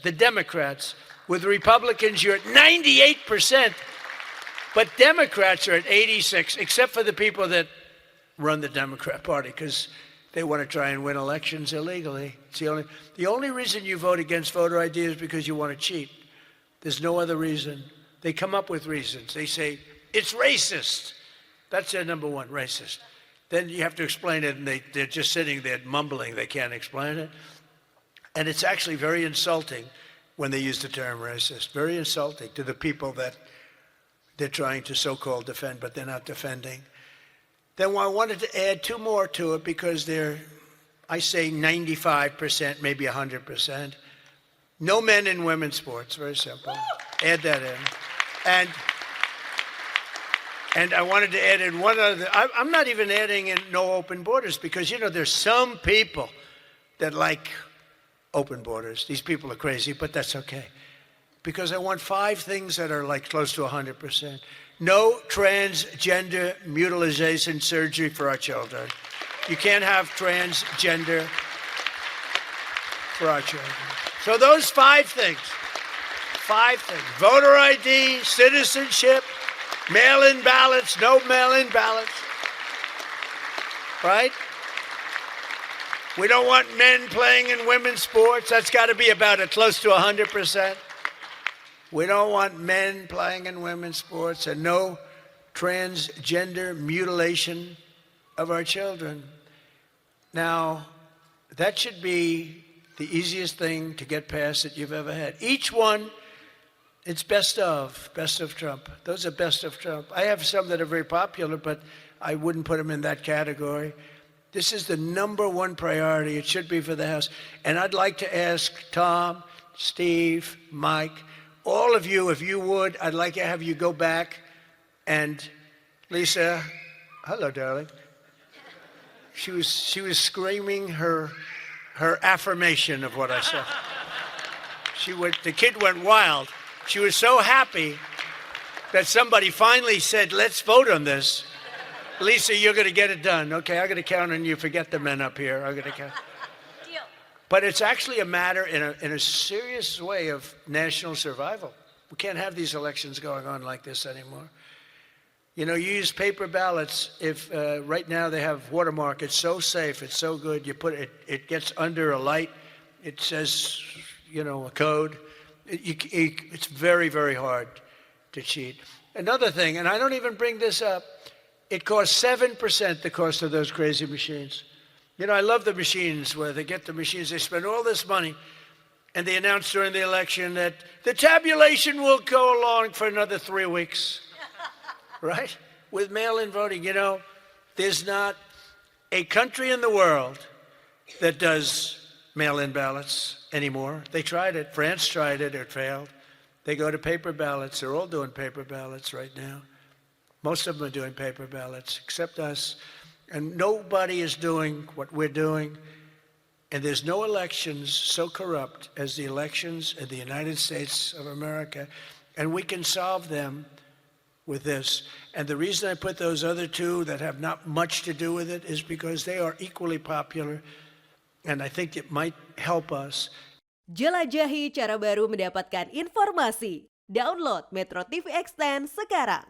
The Democrats, with Republicans, you're at 98%, but Democrats are at 86, except for the people that run the Democrat Party, because they want to try and win elections illegally. It's the only reason you vote against voter ID is because you want to cheat. There's no other reason. They come up with reasons. They say, it's racist. That's their number one, racist. Then you have to explain it, and they're just sitting there mumbling. They can't explain it. And it's actually very insulting when they use the term racist. Very insulting to the people that they're trying to so-called defend, but they're not defending. Then I wanted to add two more to it because they're, I say 95%, maybe 100%. No men in women's sports, very simple. Add that in. And I wanted to add in one other, I'm not even adding in no open borders because, you know, there's some people that like open borders. These people are crazy, but that's okay. Because I want 5 things that are like close to 100%. No transgender mutilation surgery for our children. You can't have transgender for our children. So those 5 things. 5 things. Voter ID, citizenship, mail-in ballots, no mail-in ballots. Right? We don't want men playing in women's sports. That's got to be about close to 100%. We don't want men playing in women's sports and no transgender mutilation of our children. Now, that should be the easiest thing to get past that you've ever had. Each one, it's best of Trump. Those are best of Trump. I have some that are very popular, but I wouldn't put them in that category. This is the number one priority. It should be for the House. And I'd like to ask Tom, Steve, Mike, all of you, if you would, I'd like to have you go back and Lisa, hello, darling. She was screaming her affirmation of what I said. The kid went wild. She was so happy that somebody finally said, let's vote on this. Lisa, you're going to get it done. Okay, I'm going to count on you. Forget the men up here. I'm going to count. Deal. But it's actually a matter in a serious way of national survival. We can't have these elections going on like this anymore. You know, you use paper ballots. If right now they have watermark, it's so safe, it's so good. You put it gets under a light. It says, you know, a code. It's very, very hard to cheat. Another thing, and I don't even bring this up. It costs 7% the cost of those crazy machines. You know, I love the machines where they get the machines, they spend all this money, and they announce during the election that the tabulation will go along for another 3 weeks. Right? With mail-in voting, you know, there's not a country in the world that does mail-in ballots anymore. They tried it. France tried it. It failed. They go to paper ballots. They're all doing paper ballots right now. Most of them are doing paper ballots, except us. And nobody is doing what we're doing. And there's no elections so corrupt as the elections in the United States of America. And we can solve them with this. And the reason I put those other 2 that have not much to do with it is because they are equally popular. And I think it might help us. Jelajahi cara baru mendapatkan informasi. Download MetroTV Extend sekarang.